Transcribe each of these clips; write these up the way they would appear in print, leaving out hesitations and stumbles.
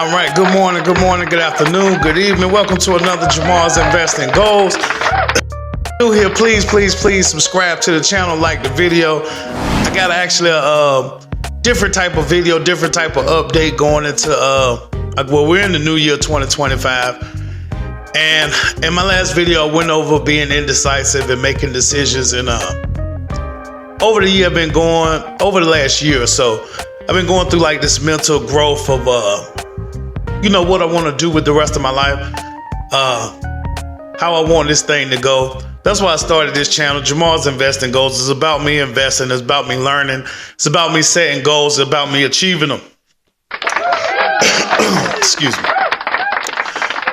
All right, good morning, good afternoon, good evening. Welcome to another Jamal's Investing Goals. New here, please subscribe to the channel, like the video. I got actually a different type of video, different type of update going into, we're in the new year 2025. And in my last video, I went over being indecisive and making decisions. And over the year, over the last year or so, I've been going through like this mental growth of, what I want to do with the rest of my life, how I want this thing to go. That's why I started this channel. Jamal's Investing Goals. It's about me investing. It's about me learning. It's about me setting goals. It's about me achieving them. Excuse me.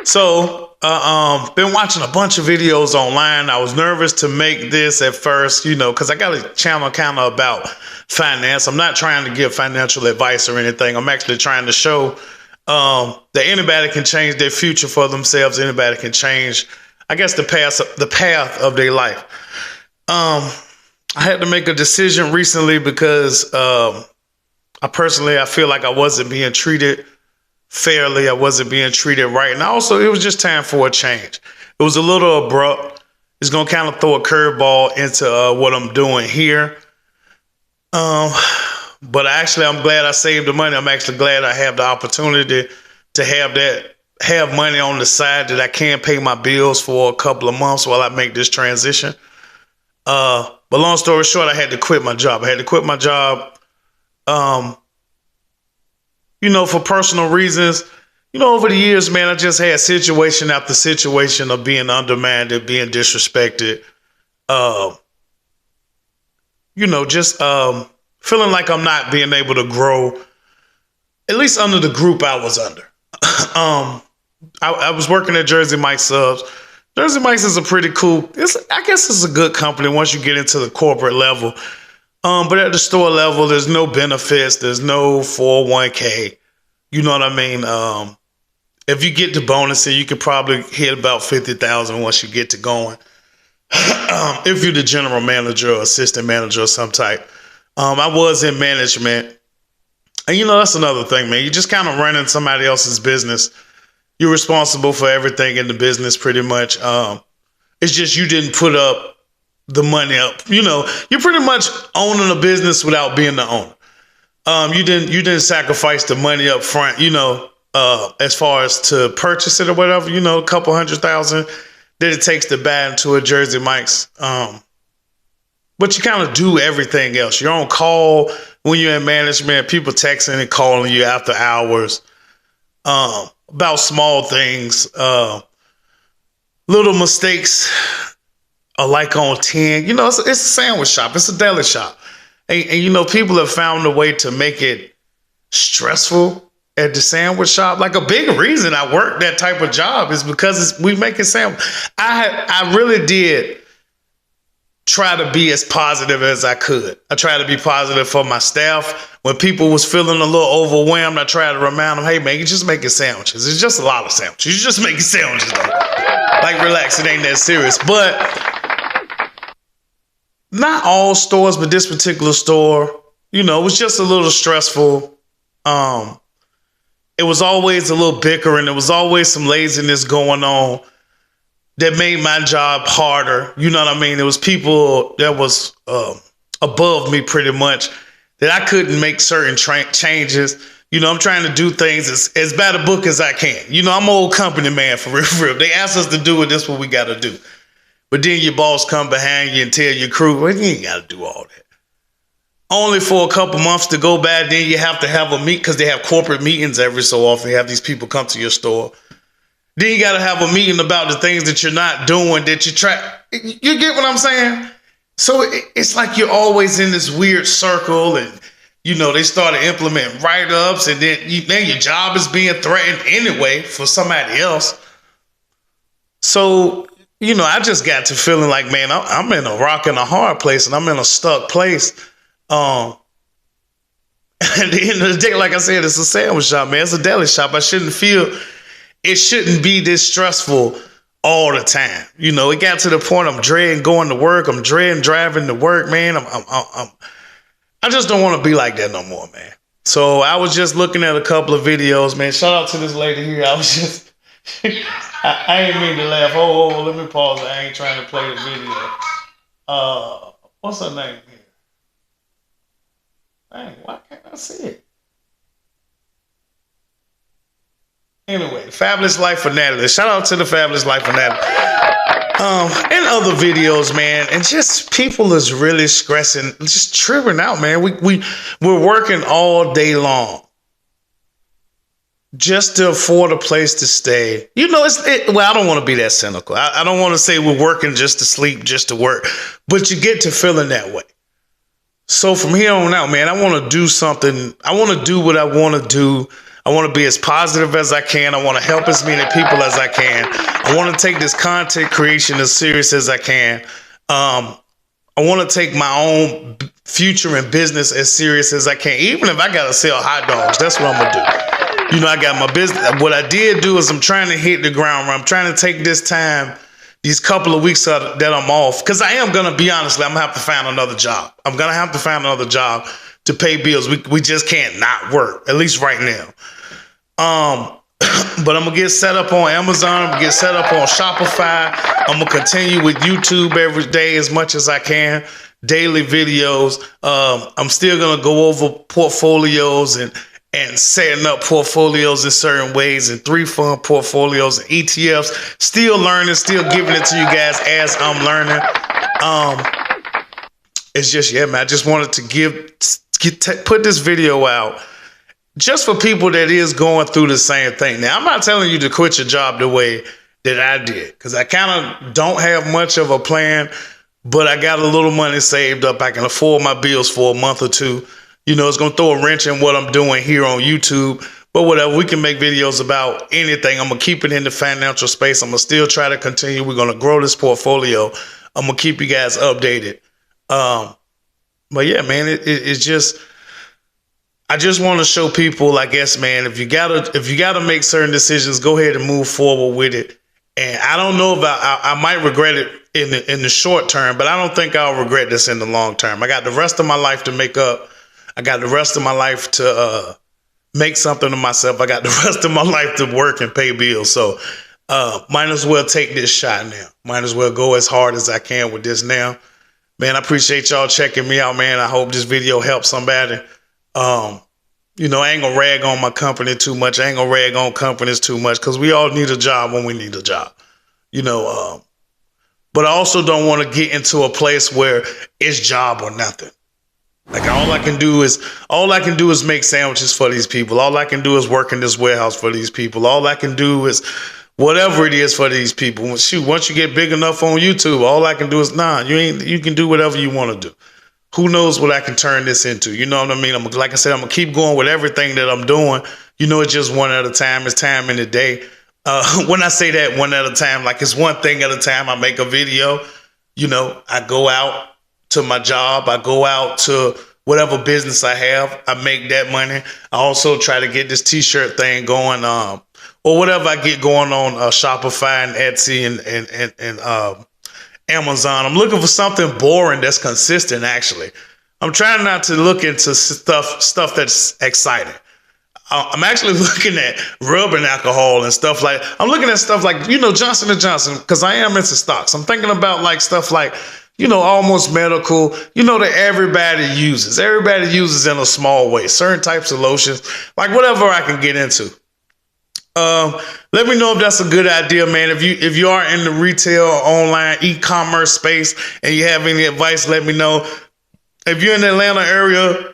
So, been watching a bunch of videos online. I was nervous to make this at first, because I got a channel kind of about finance. I'm not trying to give financial advice or anything. I'm actually trying to show that anybody can change their future for themselves. Anybody can change, I guess, the path of their life. I had to make a decision recently because I feel like I wasn't being treated fairly. I wasn't being treated right. And also, it was just time for a change. It was a little abrupt. It's going to kind of throw a curveball into what I'm doing here. But I'm glad I saved the money. I'm actually glad I have the opportunity to have money on the side that I can pay my bills for a couple of months while I make this transition. But long story short, I had to quit my job. For personal reasons. Over the years, man, I just had situation after situation of being undermined, being disrespected. Feeling like I'm not being able to grow, at least under the group I was under. I was working at Jersey Mike's Subs. Jersey Mike's is a pretty cool, I guess it's a good company once you get into the corporate level. But at the store level, there's no benefits. There's no 401k. You know what I mean? If you get the bonus, you could probably hit about 50,000 once you get to going. If you're the general manager or assistant manager or some type. I was in management. And that's another thing, man. You're just kind of running somebody else's business. You're responsible for everything in the business pretty much. It's just you didn't put up the money up. You're pretty much owning a business without being the owner. You didn't sacrifice the money up front, as far as to purchase it or whatever, a couple $100,000 that it takes to buy into a Jersey Mike's. But you kind of do everything else. You're on call when you're in management, people texting and calling you after hours, about small things, little mistakes are like on 10. It's a sandwich shop. It's a deli shop. And people have found a way to make it stressful at the sandwich shop. Like a big reason I work that type of job is because we make it sandwich. I really did try to be as positive as I could. I tried to be positive for my staff. When people was feeling a little overwhelmed, I tried to remind them, hey, man, you just making sandwiches. It's just a lot of sandwiches. You just making sandwiches, though. Like, relax, it ain't that serious. But not all stores, but this particular store, it was just a little stressful. It was always a little bickering. There was always some laziness going on that made my job harder. You know what I mean? There was people that was above me pretty much that I couldn't make certain changes. I'm trying to do things as bad a book as I can. I'm an old company man for real. They asked us to do it. This is what we got to do. But then your boss come behind you and tell your crew, well, you ain't got to do all that. Only for a couple months to go by, then you have to have a meet because they have corporate meetings every so often. They have these people come to your store. Then you got to have a meeting about the things that you're not doing, that you try. You get what I'm saying? So it's like you're always in this weird circle and, they started implementing write-ups and then your job is being threatened anyway for somebody else. So, I just got to feeling like, man, I'm in a rock and a hard place and I'm in a stuck place. At the end of the day, like I said, it's a sandwich shop, man. It's a deli shop. It shouldn't be this stressful all the time. It got to the point I'm dreading going to work. I'm dreading driving to work, man. I just don't want to be like that no more, man. So I was just looking at a couple of videos, man. Shout out to this lady here. I was just, I ain't mean to laugh. Oh, let me pause. I ain't trying to play the video. What's her name here? Dang, why can't I see it? Anyway, Fabulous Life for Natalie. Shout out to the Fabulous Life for Natalie. And other videos, man, and just people is really stressing, just tripping out, man. We're working all day long just to afford a place to stay. You know, well, I don't want to be that cynical. I don't want to say we're working just to sleep, just to work, but you get to feeling that way. So from here on out, man, I want to do something. I want to do what I want to do. I want to be as positive as I can. I want to help as many people as I can. I want to take this content creation as serious as I can. I want to take my own future in business as serious as I can. Even if I got to sell hot dogs, that's what I'm going to do. You know, I got my business. What I did do is I'm trying to hit the ground run. I'm trying to take this time, these couple of weeks that I'm off, because I am going to be honest, I'm going to have to find another job. I'm going to have to find another job to pay bills. We just can't not work, at least right now. But I'm gonna get set up on Amazon. I'm gonna get set up on Shopify. I'm gonna continue with YouTube every day as much as I can, daily videos. I'm still gonna go over portfolios and setting up portfolios in certain ways, and 3-fund portfolios and ETFs. Still learning, still giving it to you guys as I'm learning. It's just, yeah, man, I just wanted to put this video out just for people that is going through the same thing. Now, I'm not telling you to quit your job the way that I did, because I kind of don't have much of a plan, but I got a little money saved up. I can afford my bills for a month or two. You know, it's going to throw a wrench in what I'm doing here on YouTube, but whatever, we can make videos about anything. I'm going to keep it in the financial space. I'm going to still try to continue. We're going to grow this portfolio. I'm going to keep you guys updated. But yeah, man, it's just, I just want to show people, I guess, man, if you gotta make certain decisions, go ahead and move forward with it. And I don't know about, I might regret it in the short term, but I don't think I'll regret this in the long term. I got the rest of my life to make up. I got the rest of my life to make something of myself. I got the rest of my life to work and pay bills. So might as well take this shot now. Might as well go as hard as I can with this now. Man, I appreciate y'all checking me out, man. I hope this video helps somebody. You know, I ain't gonna rag on my company too much. I ain't gonna rag on companies too much, because we all need a job when we need a job. You know, but I also don't want to get into a place where it's job or nothing. Like all I can do is make sandwiches for these people. All I can do is work in this warehouse for these people. All I can do is whatever it is for these people. Shoot, once you get big enough on YouTube, all I can do is you can do whatever you want to do. Who knows what I can turn this into? You know what I mean? Like I said, I'm gonna keep going with everything that I'm doing. You know, it's just one at a time. It's time in the day. When I say that, one at a time, like it's one thing at a time. I make a video. You know, I go out to my job. I go out to whatever business I have. I make that money. I also try to get this t-shirt thing going, or whatever I get going on Shopify and Etsy and Amazon. I'm looking for something boring that's consistent, actually. I'm trying not to look into stuff that's exciting. I'm actually looking at rubbing alcohol and stuff like, I'm looking at stuff like, you know, Johnson & Johnson, because I am into stocks. I'm thinking about like stuff like, you know, Almost Medical, you know, that everybody uses. Everybody uses in a small way, certain types of lotions, like whatever I can get into. Let me know if that's a good idea, man. If you are in the retail or online e-commerce space and you have any advice, let me know. If you're in the Atlanta area,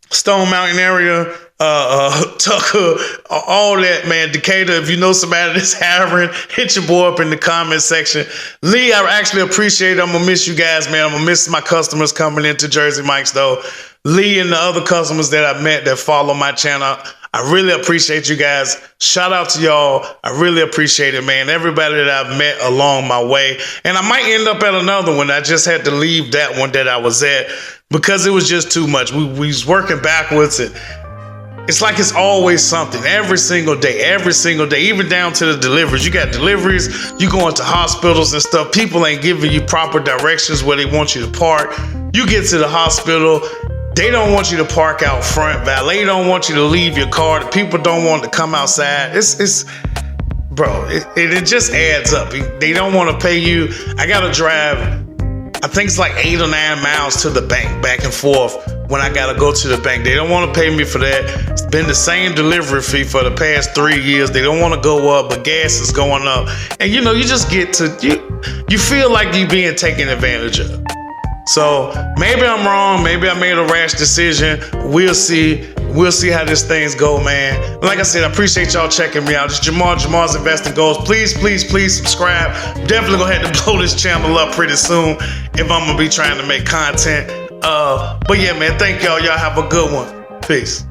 Stone Mountain area, Tucker, all that, man, Decatur, if you know somebody that's hiring, hit your boy up in the comment section. Lee, I actually appreciate it. I'm gonna miss you guys, man. I'm gonna miss my customers coming into Jersey Mike's though. Lee and the other customers that I met that follow my channel, I really appreciate you guys. Shout out to y'all. I really appreciate it, man. Everybody that I've met along my way. And I might end up at another one. I just had to leave that one that I was at because it was just too much. We was working backwards, and it's like it's always something every single day, even down to the deliveries. You got deliveries, you go into hospitals and stuff. People ain't giving you proper directions where they want you to park. You get to the hospital, They don't want you to park out front. Valet don't want you to leave your car. The people don't want to come outside. Bro, it just adds up. They don't want to pay you. I gotta drive, I think it's like 8 or 9 miles to the bank, back and forth when I gotta go to the bank. They don't want to pay me for that. It's been the same delivery fee for the past 3 years. They don't want to go up, but gas is going up. And you just get to, you feel like you're being taken advantage of. So maybe I'm wrong. Maybe I made a rash decision. We'll see. We'll see how this things go, man. Like I said, I appreciate y'all checking me out. It's Jamar's Investing Goals. Please subscribe. Definitely go ahead and blow this channel up pretty soon if I'm gonna be trying to make content. But yeah, man, thank y'all. Y'all have a good one. Peace.